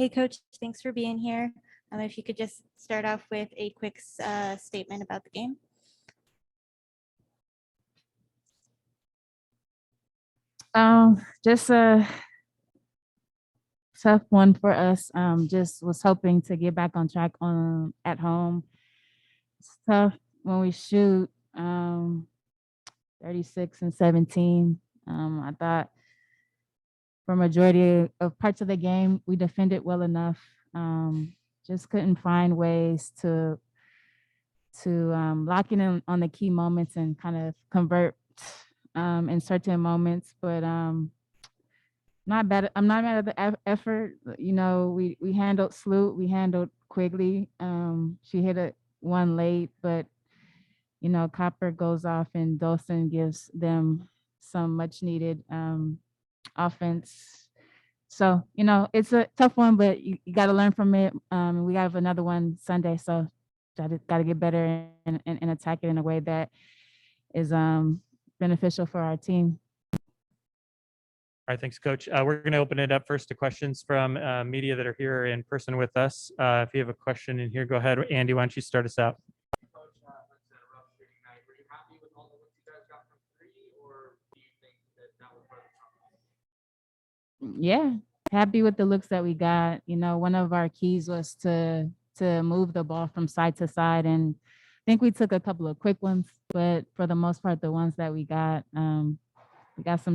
Hey, Coach, thanks for being here. If you could just start off with a quick statement about the game. Just a tough one for us. Just was hoping to get back on track on at home. It's tough when we shoot 36 and 17. I thought for majority of parts of the game we defended well enough. Just couldn't find ways to lock in on the key moments and kind of convert in certain moments. But not bad. I'm not mad at the effort. You know, we handled Sloot, we handled Quigley. She hit a one late, but you know, Copper goes off and Dawson gives them some much needed offense. So, you know, it's a tough one, but you got to learn from it. We have another one Sunday, so got to get better and attack it in a way that is beneficial for our team. All right, thanks, Coach. We're going to open it up first to questions from media that are here in person with us. If you have a question in here, go ahead. Andy, why don't you start us out? Coach, it's a rough shooting night. Were you happy with all the looks you guys got from three, or do you think that was part of the problem? Yeah, happy with the looks that we got. You know, one of our keys was to move the ball from side to side, and I think we took a couple of quick ones, but for the most part, the ones that we got some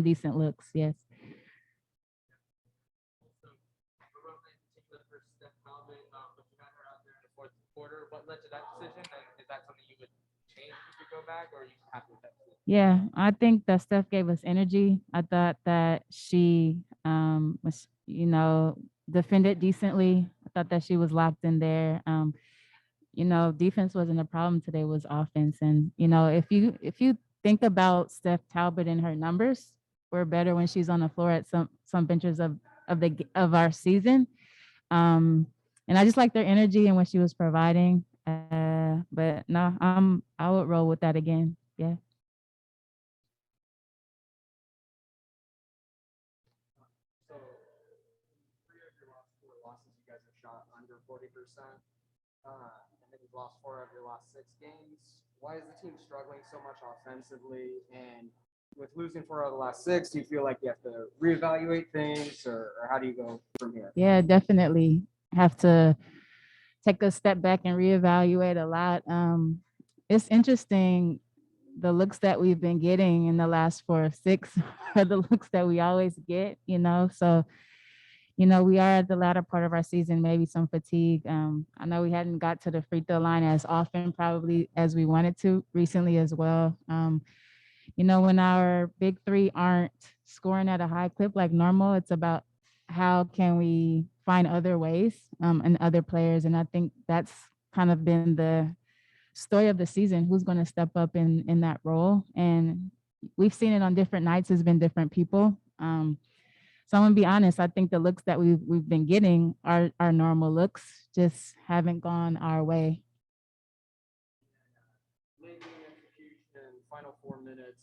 decent looks. Yes. Quarter, what led to that decision? And is that something you would change if you go back, or are you happy with that decision? Yeah, I think that Steph gave us energy. I thought that she was, you know, defended decently. I thought that she was locked in there. You know, defense wasn't a problem today, it was offense. And, you know, if you think about Steph Talbot and her numbers, we're better when she's on the floor at some benches of our season. And I just like their energy and what she was providing. But no, I would roll with that again. Yeah. So, 3 of your last 4 losses, you guys have shot under 40%, and then you've lost 4 of your last 6 games. Why is the team struggling so much offensively? And with losing 4 out of the last 6, do you feel like you have to reevaluate things, or how do you go from here? Yeah, definitely have to take a step back and reevaluate a lot. It's interesting the looks that we've been getting in the last 4 or 6 are the looks that we always get, you know. So, you know, we are at the latter part of our season, maybe some fatigue. I know we hadn't got to the free throw line as often probably as we wanted to recently as well. You know, when our big three aren't scoring at a high clip like normal, it's about how can we find other ways and other players. And I think that's kind of been the story of the season. Who's going to step up in that role? And we've seen it on different nights. It's been different people. So I'm gonna be honest. I think the looks that we've been getting are normal looks, just haven't gone our way. Late game execution, final 4 minutes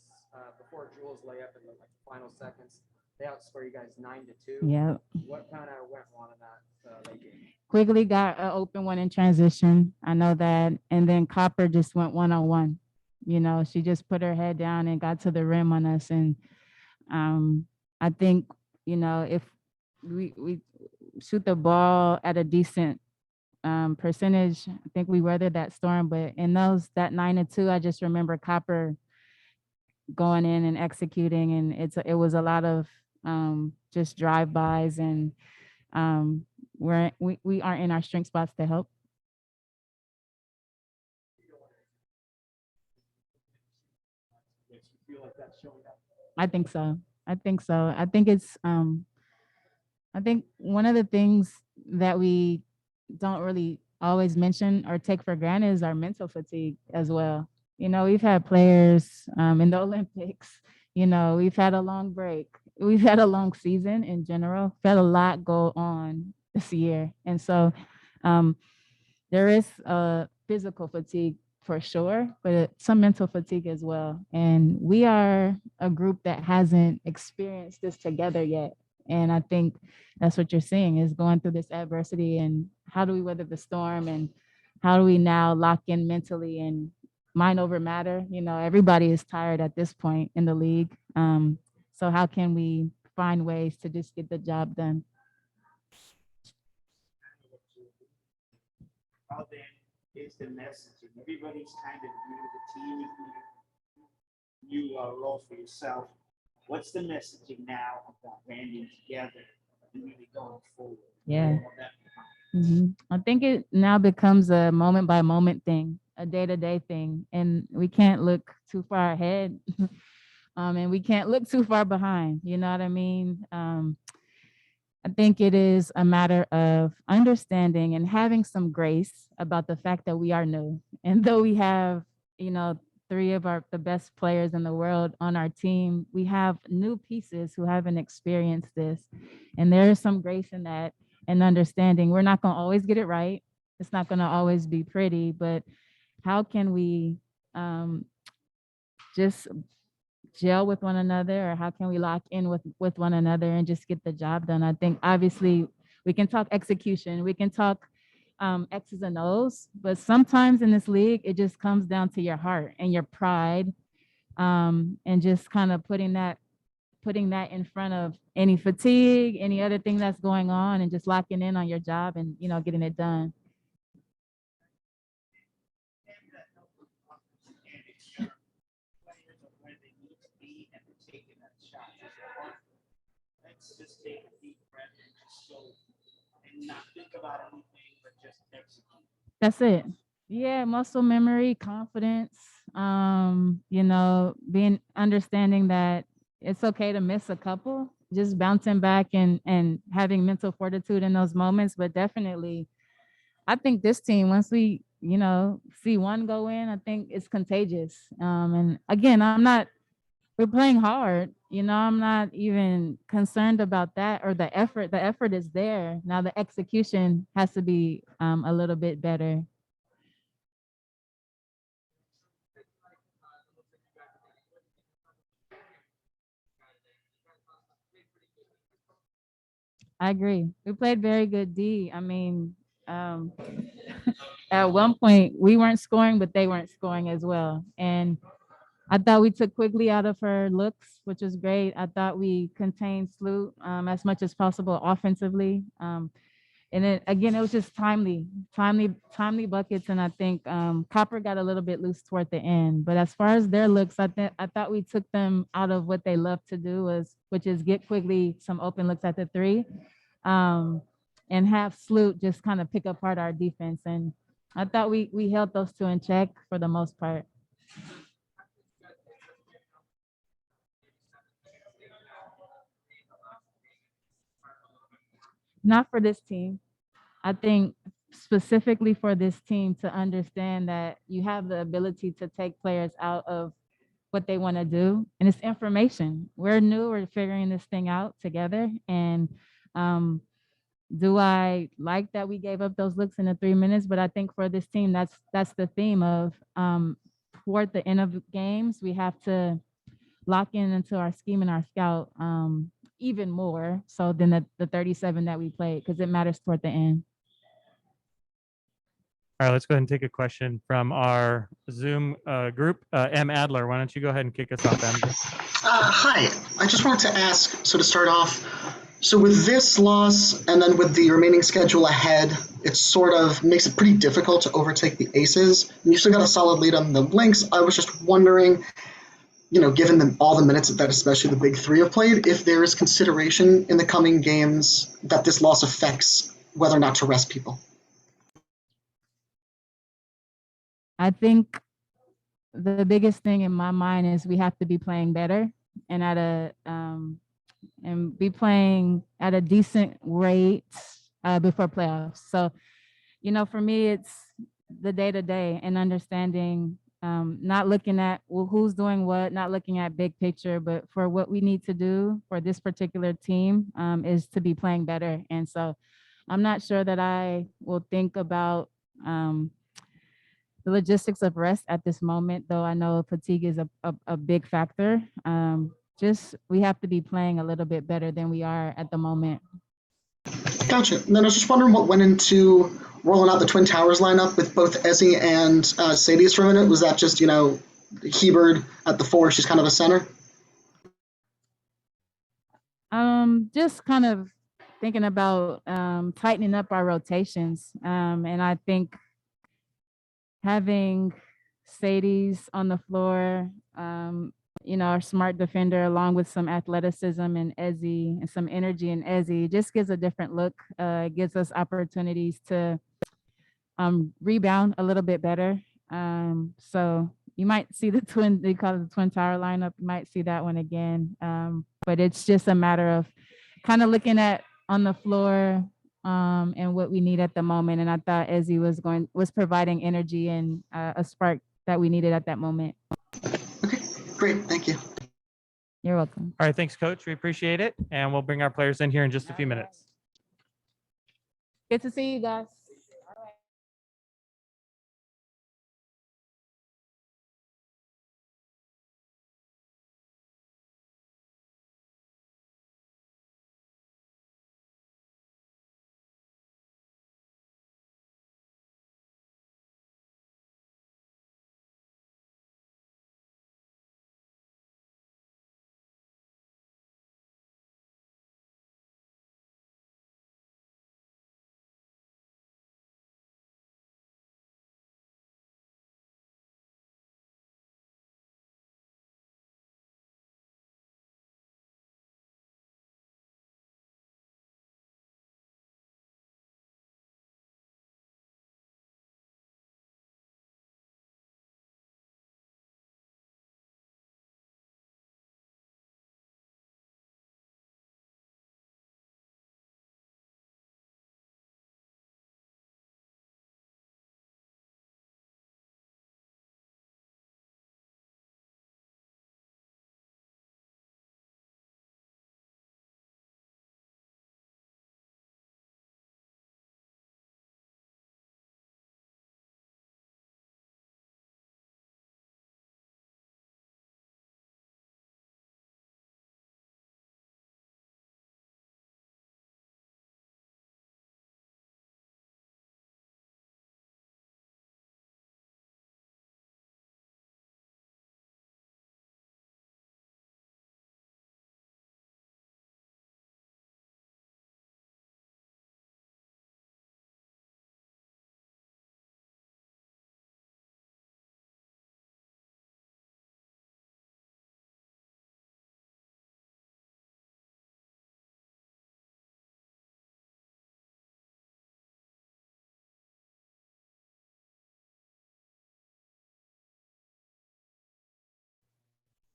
before Jules layup in the final seconds, they outscore you guys 9-2. Yeah. What kind of went wrong in that late game? Quigley got an open one in transition. I know that. And then Copper just went 1-on-1. You know, she just put her head down and got to the rim on us. And I think, you know, if we shoot the ball at a decent percentage, I think we weathered that storm. But in that 9-2, I just remember Copper going in and executing, and it was a lot of just drive-bys, and we aren't in our strength spots to help. I think so. I think so. I think it's I think one of the things that we don't really always mention or take for granted is our mental fatigue as well. You know, we've had players in the Olympics, you know, we've had a long break. We've had a long season in general, we've had a lot go on this year. And so there is a physical fatigue for sure, but some mental fatigue as well. And we are a group that hasn't experienced this together yet. And I think that's what you're seeing is going through this adversity and how do we weather the storm and how do we now lock in mentally and mind over matter? You know, everybody is tired at this point in the league. So how can we find ways to just get the job done? How then is the messaging? Everybody's kind of new to the team, new role for yourself. What's the messaging now about banding together and really going forward? Yeah. I think it now becomes a moment by moment thing, a day to day thing, and we can't look too far ahead, and we can't look too far behind. You know what I mean? I think it is a matter of understanding and having some grace about the fact that we are new. And though we have, you know, three of the best players in the world on our team, we have new pieces who haven't experienced this. And there is some grace in that and understanding. We're not going to always get it right. It's not going to always be pretty, but how can we just gel with one another, or how can we lock in with one another and just get the job done? I think obviously we can talk execution, we can talk X's and O's, but sometimes in this league it just comes down to your heart and your pride, and just kind of putting that in front of any fatigue, any other thing that's going on, and just locking in on your job and, you know, getting it done. Let's just take a deep breath and just go and not think about anything, but just execute. That's it. Yeah, muscle memory, confidence, you know, being understanding that it's okay to miss a couple, just bouncing back and having mental fortitude in those moments. But definitely, I think this team, once we, you know, see one go in, I think it's contagious. And again, we're playing hard. You know, I'm not even concerned about that or the effort. The effort is there. Now the execution has to be a little bit better. I agree. We played very good D. I mean, at one point we weren't scoring, but they weren't scoring as well. And I thought we took Quigley out of her looks, which was great. I thought we contained Sloot as much as possible offensively. And then again, it was just timely buckets. And I think Copper got a little bit loose toward the end. But as far as their looks, I thought we took them out of what they love to do, which is get Quigley some open looks at the three, and have Sloot just kind of pick apart our defense. And I thought we held those two in check for the most part. Not for this team. I think specifically for this team to understand that you have the ability to take players out of what they want to do. And it's information. We're new, we're figuring this thing out together. And do I like that we gave up those looks in the 3 minutes? But I think for this team, that's the theme of toward the end of games, we have to lock in into our scheme and our scout even more so than the 37 that we played, because it matters toward the end. All right, let's go ahead and take a question from our Zoom group. M. Adler, why don't you go ahead and kick us off, M? Hi, I just wanted to ask, so to start off, so with this loss and then with the remaining schedule ahead, it sort of makes it pretty difficult to overtake the Aces. And you still got a solid lead on the Lynx. I was just wondering, you know, given all the minutes that especially the big three have played, if there is consideration in the coming games that this loss affects whether or not to rest people. I think the biggest thing in my mind is we have to be playing better and be playing at a decent rate before playoffs. So, you know, for me, it's the day to day and understanding, not looking at who's doing what, not looking at big picture, but for what we need to do for this particular team is to be playing better. And so I'm not sure that I will think about the logistics of rest at this moment, though I know fatigue is a big factor. just we have to be playing a little bit better than we are at the moment. Gotcha. And then I was just wondering what went into rolling out the Twin Towers lineup with both Ezzy and Sadius for a minute. Was that just, Hebert at the 4, she's kind of a center? Just kind of thinking about tightening up our rotations. And I think having Sadie's on the floor, our smart defender, along with some athleticism and Ezzy and some energy in Ezzy, just gives a different look. It gives us opportunities to rebound a little bit better. So you might see they call it the Twin Tower lineup. You might see that one again. But it's just a matter of kind of looking at on the floor and what we need at the moment. And I thought Ezzy was providing energy and a spark that we needed at that moment. Okay, great. Thank you. You're welcome. All right, thanks, Coach. We appreciate it. And we'll bring our players in here in just a few minutes. Good to see you guys.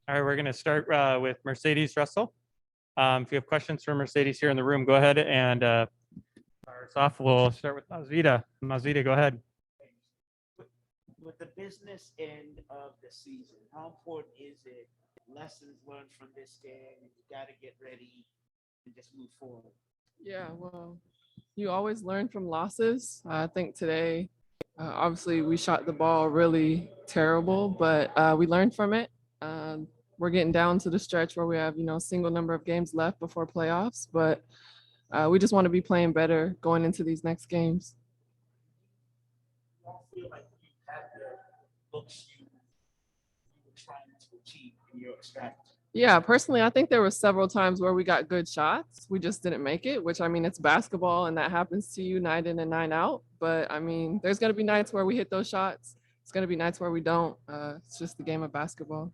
All right, we're going to start with Mercedes Russell. If you have questions for Mercedes here in the room, go ahead and start us off. We'll start with Mazvita. Mazvita, go ahead. With the business end of the season, how important is it? Lessons learned from this game, and you got to get ready and just move forward. Yeah, well, you always learn from losses. I think today, obviously, we shot the ball really terrible, but we learned from it. We're getting down to the stretch where we have, single number of games left before playoffs, but we just want to be playing better going into these next games. You don't feel like you had the looks you were trying to achieve in your strategy. Yeah, personally, I think there were several times where we got good shots. We just didn't make it, which, it's basketball and that happens to you night in and night out. But there's going to be nights where we hit those shots. It's going to be nights where we don't. It's just the game of basketball.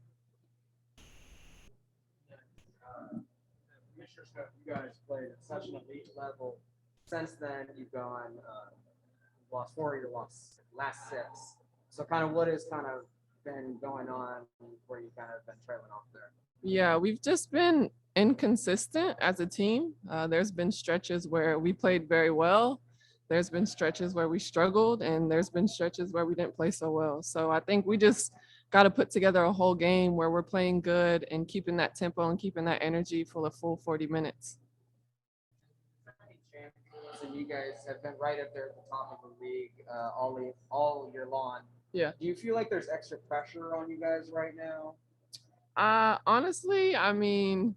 You guys played at such an elite level. Since then, you've gone, lost 4 of your last 6. So kind of what has kind of been going on where you kind of been trailing off there? Yeah, we've just been inconsistent as a team. There's been stretches where we played very well. There's been stretches where we struggled, and there's been stretches where we didn't play so well. So I think we just got to put together a whole game where we're playing good and keeping that tempo and keeping that energy for the full 40 minutes. And you guys have been right up there at the top of the league all year long. Yeah. Do you feel like there's extra pressure on you guys right now? Honestly, I mean,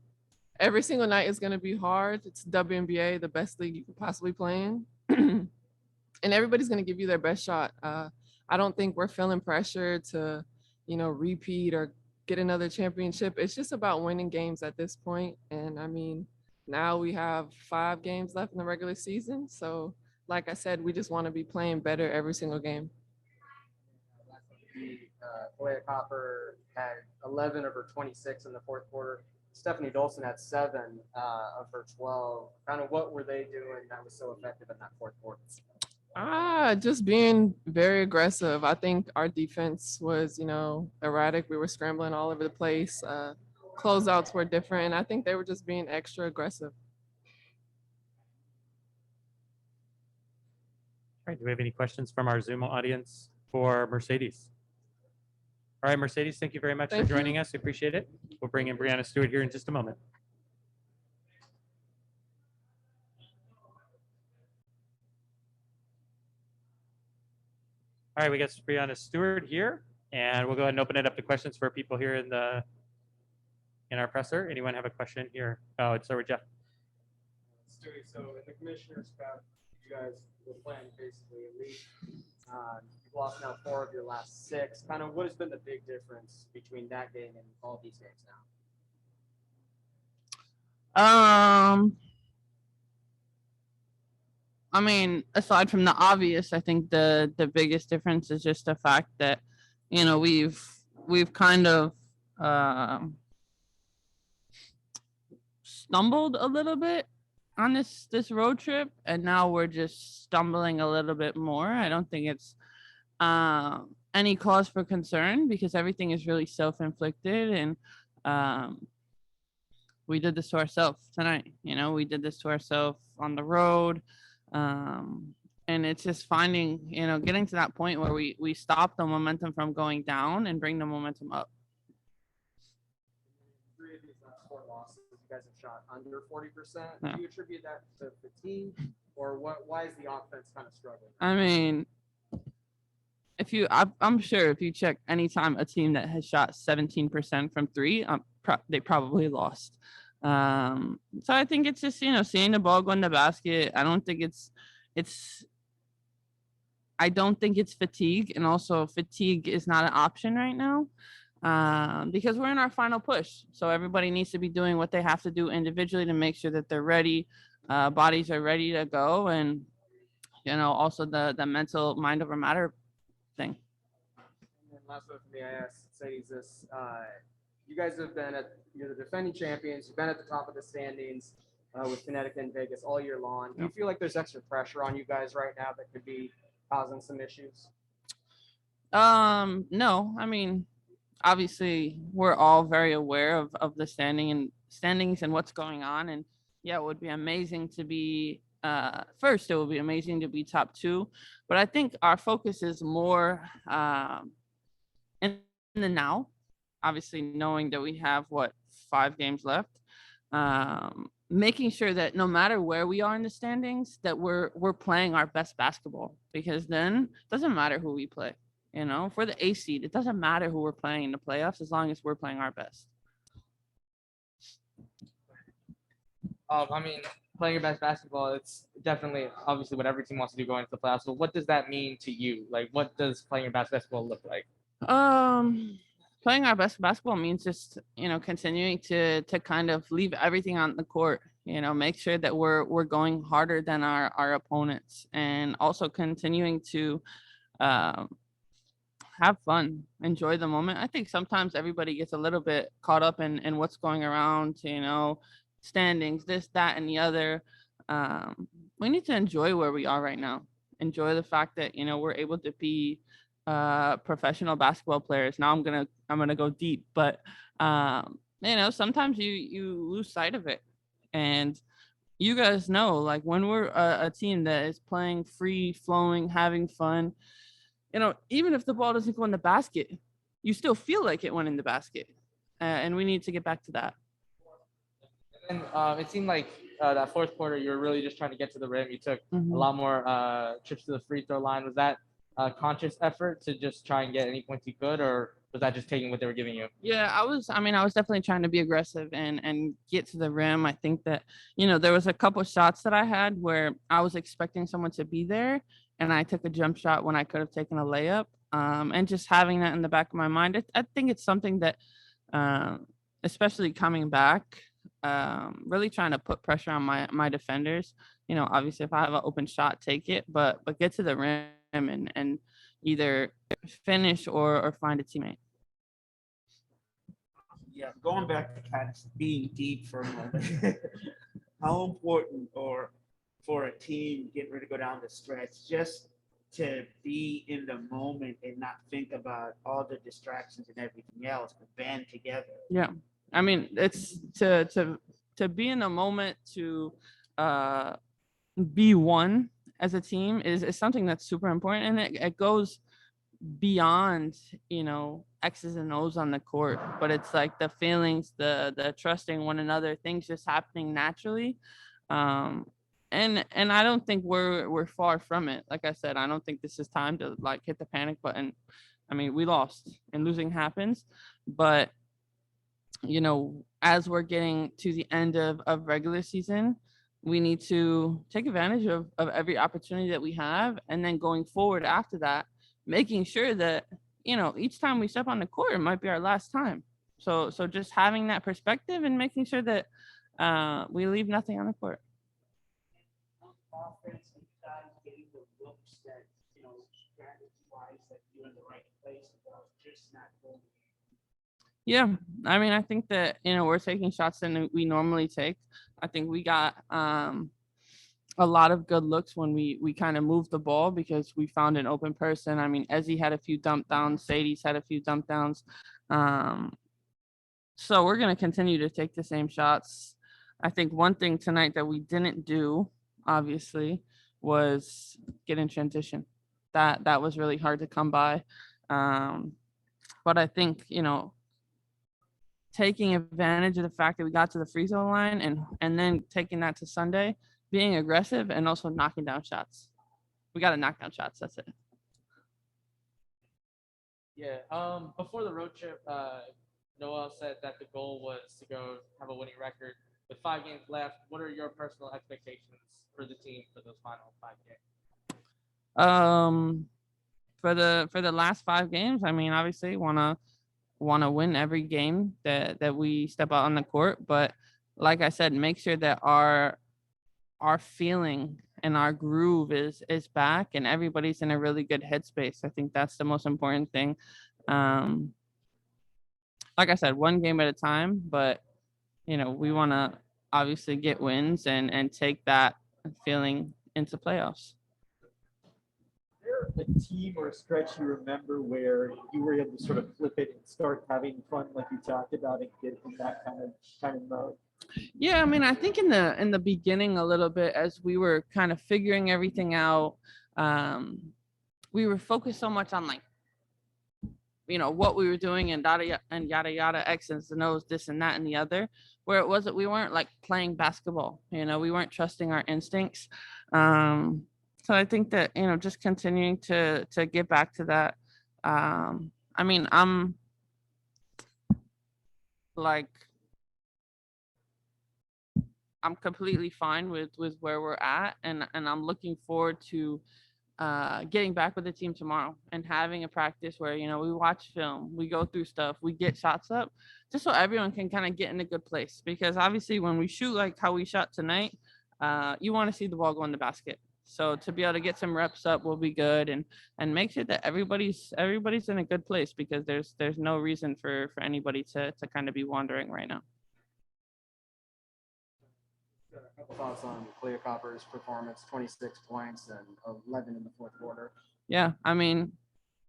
every single night is going to be hard. It's WNBA, the best league you could possibly play in. And everybody's going to give you their best shot. I don't think we're feeling pressure to, repeat or get another championship. It's just about winning games at this point. And I mean, now we have 5 games left in the regular season. So, like I said, we just want to be playing better every single game. Kalea Copper had 11 of her 26 in the fourth quarter. Stephanie Dolson had 7 of her 12. Kind of what were they doing that was so effective in that fourth quarter? Just being very aggressive. I think our defense was, erratic. We were scrambling all over the place. Closeouts were different. And I think they were just being extra aggressive. All right, do we have any questions from our Zoom audience for Mercedes? All right, Mercedes, thank you very much for Thank you. joining us. We appreciate it. We'll bring in Breanna Stewart here in just a moment. All right, we got Breanna Stewart here, and we'll go ahead and open it up to questions for people here in our presser. Anyone have a question here? Oh, it's over Jeff. Stewie, so in the commissioner's cup, you guys were playing basically elite. You've lost now 4 of your last 6. Kind of what has been the big difference between that game and all these games now? I mean, aside from the obvious, I think the biggest difference is just the fact that, we've kind of stumbled a little bit on this road trip, and now we're just stumbling a little bit more. I don't think it's any cause for concern because everything is really self-inflicted, and we did this to ourselves tonight. We did this to ourselves on the road. And it's just finding, getting to that point where we stop the momentum from going down and bring the momentum up. 3 of these last 4 losses, you guys have shot under 40%. Yeah. Do you attribute that to fatigue, or why is the offense kind of struggling? I mean, I'm sure if you check anytime a team that has shot 17% from 3, they probably lost. So I think it's just, seeing the ball go in the basket. I don't think it's fatigue, and also fatigue is not an option right now because we're in our final push. So everybody needs to be doing what they have to do individually to make sure that they're ready, bodies are ready to go, and also the mental mind over matter thing. And then last one for me, I asked Sadie's this. You guys have been you're the defending champions. You've been at the top of the standings with Connecticut and Vegas all year long. Do you feel like there's extra pressure on you guys right now that could be causing some issues? No, I mean, obviously we're all very aware of the standings and what's going on. And yeah, it would be amazing to be first. It would be amazing to be top 2, but I think our focus is more in the now. Obviously, knowing that we have 5 games left, making sure that no matter where we are in the standings, that we're playing our best basketball, because then it doesn't matter who we play. If we're the A seed, it doesn't matter who we're playing in the playoffs as long as we're playing our best. I mean, playing your best basketball, it's definitely obviously what every team wants to do going into the playoffs. But what does that mean to you? Like, what does playing your best basketball look like? Playing our best basketball means just, continuing to kind of leave everything on the court, make sure that we're going harder than our opponents, and also continuing to have fun, enjoy the moment. I think sometimes everybody gets a little bit caught up in what's going around, standings, this, that, and the other. We need to enjoy where we are right now. Enjoy the fact that, we're able to be professional basketball players. Now I'm gonna go deep, but sometimes you lose sight of it, and you guys know, like, when we're a team that is playing free flowing, having fun, even if the ball doesn't go in the basket, you still feel like it went in the basket, and we need to get back to that. And it seemed like that fourth quarter, you were really just trying to get to the rim. You took a lot more trips to the free throw line. Was that a conscious effort to just try and get any points you could, or Was that just taking what they were giving you? Yeah, I was definitely trying to be aggressive and get to the rim. I think that, there was a couple shots that I had where I was expecting someone to be there and I took a jump shot when I could have taken a layup. And just having that in the back of my mind, I think it's something that, especially coming back, really trying to put pressure on my defenders. Obviously if I have an open shot, take it, but get to the rim and either finish or find a teammate. Yeah, going back to kind of being deep for a moment. How important or for a team getting ready to go down the stretch just to be in the moment and not think about all the distractions and everything else, but band together. Yeah. I mean, it's to be in a moment, to be one as a team is something that's super important, and it goes beyond X's and O's on the court, but it's like the feelings, the trusting one another, things just happening naturally. And I don't think we're far from it. Like I said, I don't think this is time to like hit the panic button. I mean, we lost and losing happens, but as we're getting to the end of regular season, we need to take advantage of every opportunity that we have. And then going forward after that, making sure that, each time we step on the court, it might be our last time. So just having that perspective and making sure that we leave nothing on the court. Offense, you guys getting the looks that, strategy-wise, that you're in the right place, about just not going. Yeah, I mean, I think that, we're taking shots that we normally take. I think we got a lot of good looks when we kind of moved the ball because we found an open person. I mean, Ezzy had a few dump downs, Sadie's had a few dump downs. So we're going to continue to take the same shots. I think one thing tonight that we didn't do, obviously, was get in transition. That was really hard to come by. But I think, taking advantage of the fact that we got to the free throw line and then taking that to Sunday, being aggressive and also knocking down shots. We got to knock down shots. That's it. Yeah. Before the road trip, Noel said that the goal was to go have a winning record. With 5 games left, what are your personal expectations for the team for those final 5 games? For the last 5 games, I mean, obviously want to win every game that we step out on the court, but like I said, make sure that our feeling and our groove is back and everybody's in a really good headspace. I think that's the most important thing. Like I said, 1 game at a time, but we want to obviously get wins and take that feeling into playoffs. A team or a stretch you remember where you were able to sort of flip it and start having fun like you talked about and get in that kind of mode? Yeah, I mean, I think in the beginning a little bit as we were kind of figuring everything out, we were focused so much on like, what we were doing and yada yada, X's and O's, this and that and the other, where it wasn't, we weren't like playing basketball, we weren't trusting our instincts. So I think that, just continuing to get back to that. I mean, I'm completely fine with where we're at, and I'm looking forward to getting back with the team tomorrow and having a practice where, we watch film, we go through stuff, we get shots up, just so everyone can kind of get in a good place. Because obviously when we shoot like how we shot tonight, you want to see the ball go in the basket. So to be able to get some reps up will be good, and make sure that everybody's in a good place, because there's no reason for anybody to kind of be wandering right now. A couple thoughts on Clea Copper's performance: 26 points and 11 in the fourth quarter. Yeah, I mean,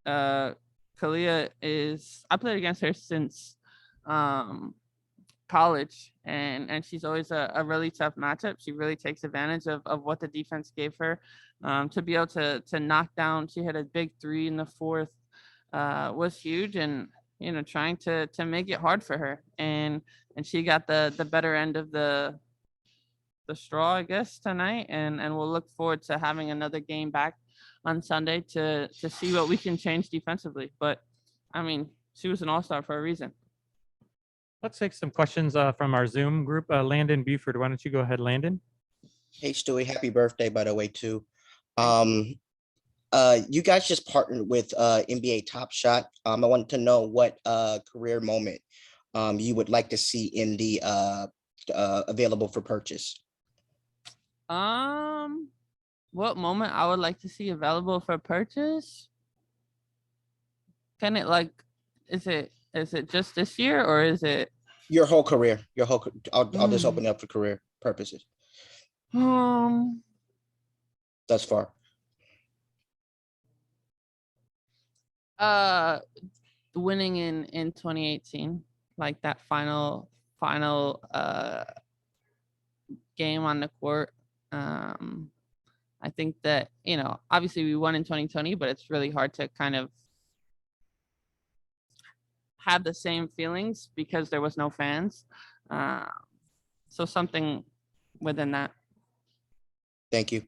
Kalia I played against her since college, and she's always a really tough matchup. She really takes advantage of what the defense gave her. To be able to knock down, she had a big 3 in the fourth, was huge, and trying to make it hard for her, and she got the better end of the straw, I guess, tonight, and we'll look forward to having another game back on Sunday to see what we can change defensively. But I mean, she was an all-star for a reason. Let's take some questions from our Zoom group. Landon Buford, why don't you go ahead, Landon? Hey Stewie, happy birthday, by the way, too. You guys just partnered with NBA Top Shot. I wanted to know what career moment you would like to see in the available for purchase. What moment I would like to see available for purchase? Can it like, is it just this year or is it? Your whole career, I'll just open it up for career purposes thus far. Winning in 2018, like that final game on the court. I think that, you know, obviously we won in 2020, but it's really hard to kind of have the same feelings because there was no fans. So something within that. Thank you.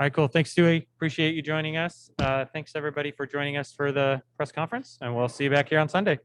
All right, cool. Thanks, Stewie. Appreciate you joining us. Thanks everybody for joining us for the press conference, and we'll see you back here on Sunday.